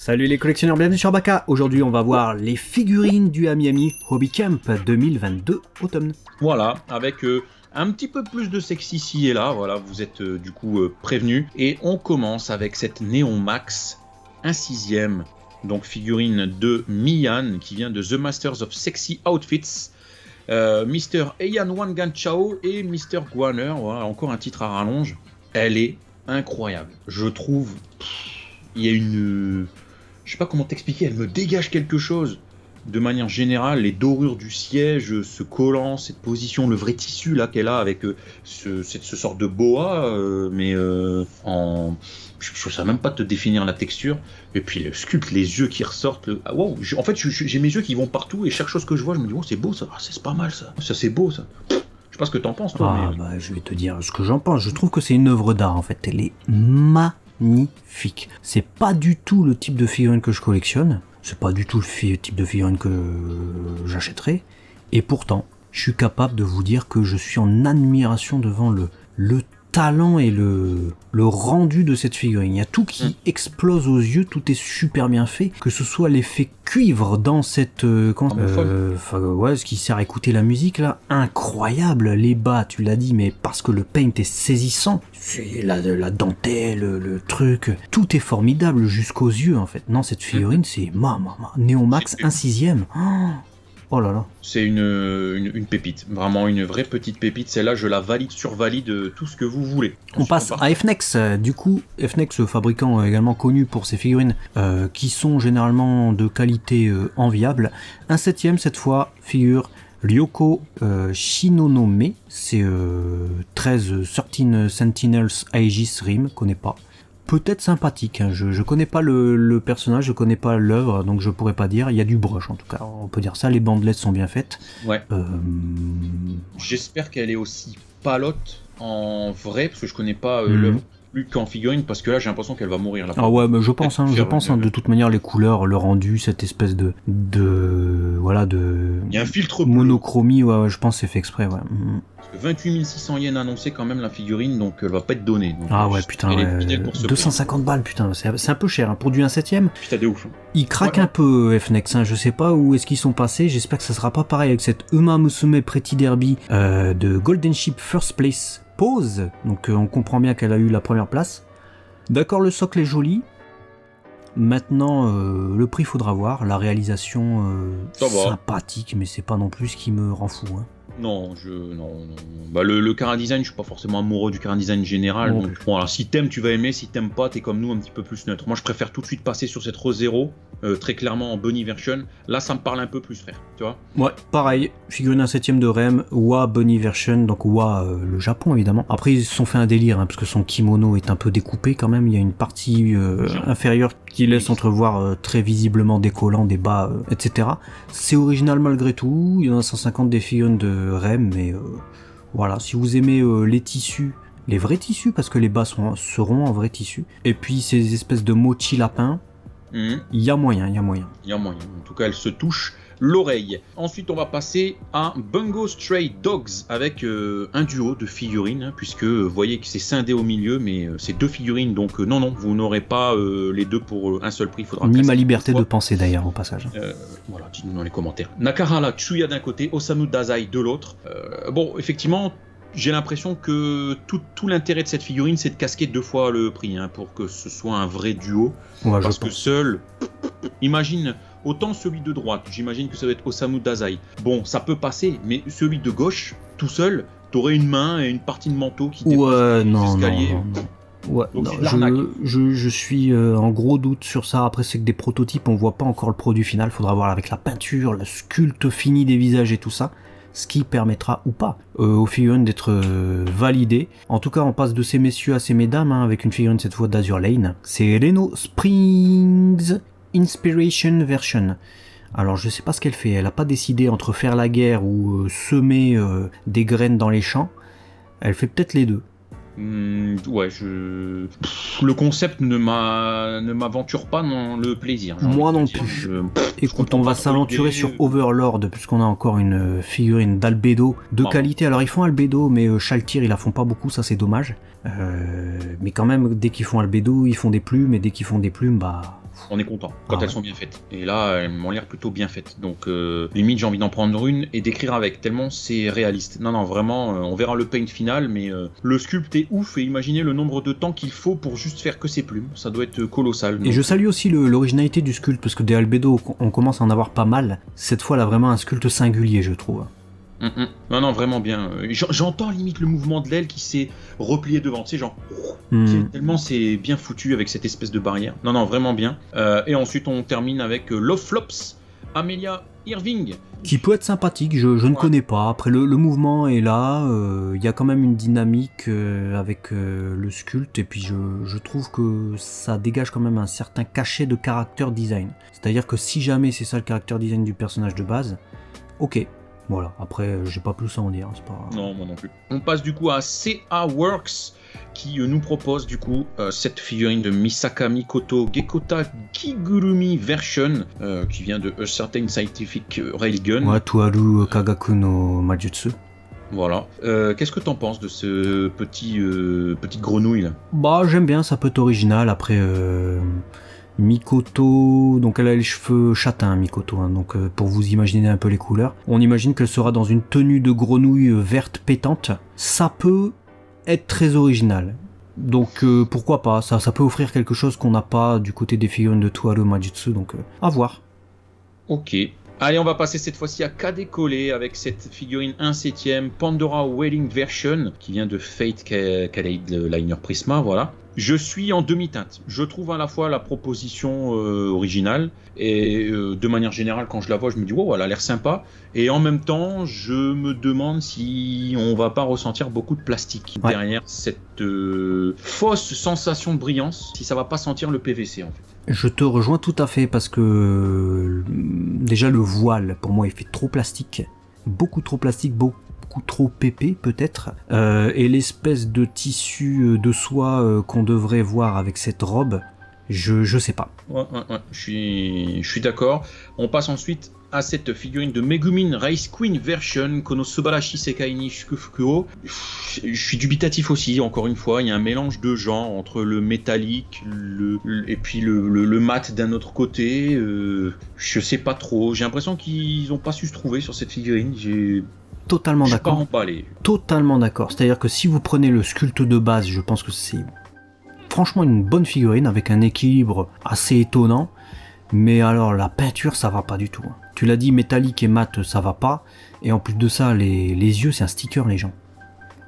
Salut les collectionneurs, bienvenue sur Baka. Aujourd'hui on va voir les figurines du Amiami Hobby Camp 2022 automne. Voilà, avec un petit peu plus de sexe ici et là, voilà, vous êtes du coup prévenus. Et on commence avec cette Neon Max, un 6e, donc figurine de Mian, qui vient de The Masters of Sexy Outfits. Mr. Heian Wangan Chao et Mr. Guaner, voilà, encore un titre à rallonge. Elle est incroyable, je trouve. Il y a une... je sais pas comment t'expliquer, elle me dégage quelque chose. De manière générale, les dorures du siège, ce collant, cette position, le vrai tissu là qu'elle a avec ce sorte de boa, mais en... je ne sais même pas te définir la texture. Et puis le sculpte, les yeux qui ressortent. Ah, wow. En fait, j'ai mes yeux qui vont partout et chaque chose que je vois, je me dis, oh, c'est beau ça, ah, c'est pas mal ça. Ça, c'est beau ça. Je sais pas ce que t'en penses toi. Je vais te dire ce que j'en pense. Je trouve que c'est une œuvre d'art en fait. Elle est magnifique. C'est pas du tout le type de figurine que je collectionne. C'est pas du tout le type de figurine que j'achèterais. Et pourtant, je suis capable de vous dire que je suis en admiration devant le talent et le rendu de cette figurine. Il y a tout qui explose aux yeux, tout est super bien fait. Que ce soit l'effet cuivre dans cette... ce qui sert à écouter la musique là, incroyable. Les bas, tu l'as dit, mais parce que le paint est saisissant. C'est la dentelle, le truc, tout est formidable jusqu'aux yeux en fait. Non, cette figurine, c'est Neon Max, un 6e. Oh là là. C'est une pépite, vraiment une vraie petite pépite. Celle-là, je la valide, survalide, tout ce que vous voulez. On passe à Fnex. Du coup, Fnex, fabricant également connu pour ses figurines qui sont généralement de qualité enviable. Un 7e cette fois, figure Ryoko Shinonome. C'est 13 Sentinels Aegis Rim, connais pas. Peut-être sympathique, hein. Je connais pas le personnage, je connais pas l'œuvre, donc je pourrais pas dire. Il y a du brush en tout cas, on peut dire ça. Les bandelettes sont bien faites. Ouais. J'espère qu'elle est aussi palote en vrai, parce que je connais pas l'œuvre plus qu'en figurine, parce que là j'ai l'impression qu'elle va mourir. Là, ah ouais, mais je pense, de toute manière les couleurs, le rendu, cette espèce de il y a un filtre monochromie, ouais, je pense que c'est fait exprès, ouais. 28 600 yens annoncés quand même la figurine, donc elle va pas être donnée. Donc, ah ouais, putain, 250 balles, putain, c'est un peu cher, hein, pour du 1/7. Putain de ouf. Il craque un peu Fnex, hein, je sais pas où est-ce qu'ils sont passés, j'espère que ça sera pas pareil avec cette Uma Musume Pretty Derby de Golden Ship First Place Pose, donc on comprend bien qu'elle a eu la première place. D'accord, le socle est joli. Maintenant, le prix faudra voir, la réalisation sympathique, mais c'est pas non plus ce qui me rend fou, hein. Non. Bah, le Cara Design, je suis pas forcément amoureux du Cara Design général. Donc, bon, alors si t'aimes, tu vas aimer. Si t'aimes pas, t'es comme nous, un petit peu plus neutre. Moi, je préfère tout de suite passer sur cette Rose Zero, très clairement en Bunny version. Là, ça me parle un peu plus, frère. Tu vois ? Ouais, pareil. Figurine 1/7 de Rem, Wa Bunny version, donc Wa le Japon évidemment. Après, ils se sont fait un délire, hein, parce que son kimono est un peu découpé quand même. Il y a une partie inférieure qui laisse entrevoir très visiblement des collants, des bas, etc. C'est original malgré tout. Il y en a 150 des figurines de Rem, mais voilà, si vous aimez les tissus, les vrais tissus, parce que les bas seront en vrai tissu, et puis ces espèces de mochi lapins, il y a moyen. En tout cas, elle se touche l'oreille. Ensuite, on va passer à Bungo Stray Dogs avec un duo de figurines, hein, puisque vous voyez que c'est scindé au milieu, mais c'est deux figurines, donc non, vous n'aurez pas les deux pour un seul prix. Faudra ni ma liberté de penser d'ailleurs au passage. Voilà, dites-nous dans les commentaires. Nakahara Tsuya d'un côté, Osamu Dazai de l'autre. Bon, effectivement, j'ai l'impression que tout l'intérêt de cette figurine, c'est de casquer 2 fois le prix, hein, pour que ce soit un vrai duo. Ouais, parce que seul, imagine, autant celui de droite, j'imagine que ça va être Osamu Dazai. Bon, ça peut passer, mais celui de gauche, tout seul, t'aurais une main et une partie de manteau qui dépasse l'escalier. Ouais, non, je suis en gros doute sur ça. Après, c'est que des prototypes, on voit pas encore le produit final. Faudra voir avec la peinture, le sculpte fini des visages et tout ça, ce qui permettra ou pas aux figurines d'être validées. En tout cas, on passe de ces messieurs à ces mesdames, hein, avec une figurine cette fois d'Azure Lane. C'est Reno Springs Inspiration Version. Alors je sais pas ce qu'elle fait, elle a pas décidé entre faire la guerre ou semer des graines dans les champs. Elle fait peut-être les deux. Ouais, le concept ne m'aventure pas dans le plaisir. Moi non plus. Écoute, on va s'aventurer sur Overlord, puisqu'on a encore une figurine d'Albedo de qualité. Alors ils font Albedo, mais Shaltir ils la font pas beaucoup, ça c'est dommage. Mais quand même, dès qu'ils font Albedo, ils font des plumes, et dès qu'ils font des plumes, bah on est content quand elles sont bien faites. Et là, elles m'ont l'air plutôt bien faites. Donc, limite, j'ai envie d'en prendre une et d'écrire avec, tellement c'est réaliste. Non, vraiment, on verra le paint final, mais le sculpt est ouf et imaginez le nombre de temps qu'il faut pour juste faire que ses plumes. Ça doit être colossal. Et je salue aussi l'originalité du sculpt, parce que des Albedo, on commence à en avoir pas mal. Cette fois, là, vraiment un sculpt singulier, je trouve. Non, vraiment bien. J'entends limite le mouvement de l'aile qui s'est replié devant. Tu sais, genre, tellement c'est bien foutu avec cette espèce de barrière. Non, vraiment bien. Et ensuite, on termine avec Love Flops, Amelia Irving. Qui peut être sympathique, je ne connais pas. Après, le mouvement est là. Il y a quand même une dynamique avec le sculpt. Et puis, je trouve que ça dégage quand même un certain cachet de character design. C'est-à-dire que si jamais c'est ça le character design du personnage de base, ok. Voilà, après, j'ai pas plus à en dire. C'est pas... Non, moi non plus. On passe du coup à CA Works, qui nous propose du coup cette figurine de Misaka Mikoto Gekota Kigurumi Version, qui vient de A Certain Scientific Railgun. Ouais, Tuaru Kagaku no Majutsu. Voilà. Qu'est-ce que t'en penses de ce petite grenouille là ? Bah, j'aime bien, ça peut être original. Après... Mikoto, donc elle a les cheveux châtains, Mikoto, hein, donc pour vous imaginer un peu les couleurs. On imagine qu'elle sera dans une tenue de grenouille verte pétante. Ça peut être très original. Donc pourquoi pas, ça peut offrir quelque chose qu'on n'a pas du côté des figurines de Tuaru Majutsu, donc à voir. Ok. Allez, on va passer cette fois-ci à Kadekole avec cette figurine 1/7 Pandora Wedding Version qui vient de Fate Kaleid Liner Prisma, voilà. Je suis en demi-teinte. Je trouve à la fois la proposition originale et de manière générale, quand je la vois, je me dis wow, elle a l'air sympa. Et en même temps, je me demande si on va pas ressentir beaucoup de plastique derrière cette fausse sensation de brillance, si ça va pas sentir le PVC en fait. Je te rejoins tout à fait parce que déjà le voile, pour moi, il fait trop plastique. Beaucoup trop plastique, beaucoup trop épais peut-être, et l'espèce de tissu de soie qu'on devrait voir avec cette robe, je sais pas. Ouais, je suis d'accord. On passe ensuite à cette figurine de Megumin Race Queen Version Kono Subarashi Sekai ni Shukufukuo. Je suis dubitatif aussi, encore une fois, il y a un mélange de genres entre le métallique et puis le mat d'un autre côté. Je sais pas trop, j'ai l'impression qu'ils ont pas su se trouver sur cette figurine. Totalement d'accord. Pas emballé. Totalement d'accord. C'est-à-dire que si vous prenez le sculpte de base, je pense que c'est franchement une bonne figurine avec un équilibre assez étonnant. Mais alors la peinture, ça va pas du tout. Tu l'as dit, métallique et mat, ça va pas. Et en plus de ça, les yeux, c'est un sticker, les gens.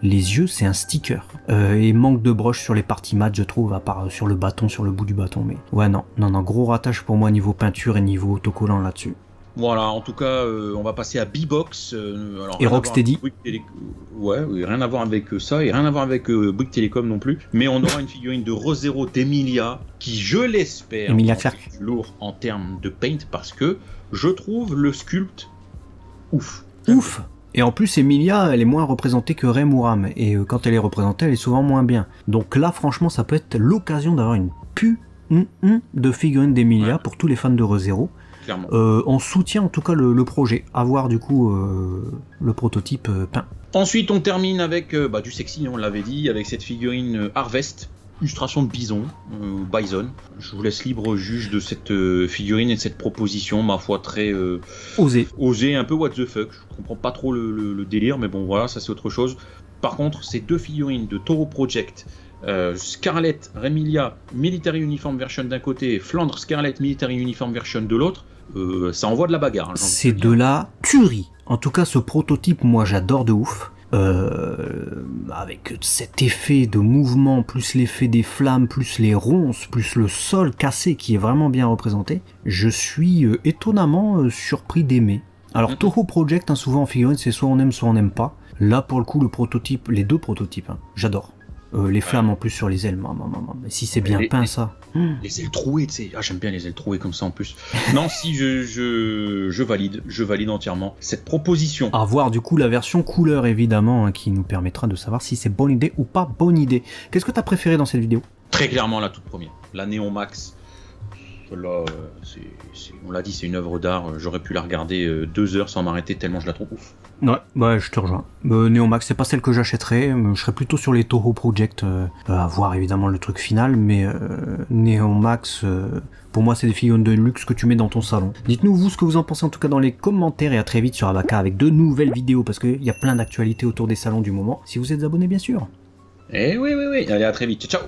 Les yeux, c'est un sticker. Et manque de broche sur les parties mat, je trouve, à part sur le bâton, sur le bout du bâton. Mais ouais, non, gros ratage pour moi niveau peinture et niveau autocollant là-dessus. Voilà, en tout cas, on va passer à B-Box. Et Rocksteady. Rien à voir avec ça, et rien à voir avec Bouygues Telecom non plus. Mais on aura une figurine de ReZero d'Emilia, qui, je l'espère, Emilia est lourd en termes de paint, parce que je trouve le sculpt ouf. Ouf. Et en plus, Emilia, elle est moins représentée que Rei Muram. Et quand elle est représentée, elle est souvent moins bien. Donc là, franchement, ça peut être l'occasion d'avoir une de figurine d'Emilia pour tous les fans de ReZero. On soutient en tout cas le projet, à voir du coup le prototype peint. Ensuite on termine avec du sexy, on l'avait dit, avec cette figurine Harvest, illustration de Bison. Je vous laisse libre juge de cette figurine et de cette proposition, ma foi très osée, un peu what the fuck. Je comprends pas trop le délire, mais bon voilà, ça c'est autre chose. Par contre, ces deux figurines de Toro Project, Scarlet Remilia Military Uniform Version d'un côté et Flandre Scarlet Military Uniform Version de l'autre, ça envoie de la bagarre. C'est de la tuerie. En tout cas, ce prototype, moi j'adore de ouf. Avec cet effet de mouvement, plus l'effet des flammes, plus les ronces, plus le sol cassé qui est vraiment bien représenté, je suis étonnamment surpris d'aimer. Alors Toho Project, souvent en figurine, c'est soit on aime, soit on n'aime pas. Là pour le coup, le prototype, les deux prototypes, j'adore. Les flammes en plus sur les ailes, mais si c'est bien peint ça. Les ailes trouées, tu sais. Ah, j'aime bien les ailes trouées comme ça en plus. Non, si je valide entièrement cette proposition. À voir du coup la version couleur évidemment, qui nous permettra de savoir si c'est bonne idée ou pas bonne idée. Qu'est-ce que t'as préféré dans cette vidéo ? Très clairement la toute première, la Neon Max. celle-là, on l'a dit, c'est une œuvre d'art. J'aurais pu la regarder 2 heures sans m'arrêter tellement je la trouve ouf. Ouais, je te rejoins. Neomax, c'est pas celle que j'achèterais. Je serais plutôt sur les Toho Project, à voir évidemment le truc final, mais Neomax, pour moi, c'est des figurines de luxe que tu mets dans ton salon. Dites-nous, vous, ce que vous en pensez en tout cas dans les commentaires, et à très vite sur Abaka avec de nouvelles vidéos, parce qu'il y a plein d'actualités autour des salons du moment. Si vous êtes abonné, bien sûr. Eh oui, allez, à très vite, ciao.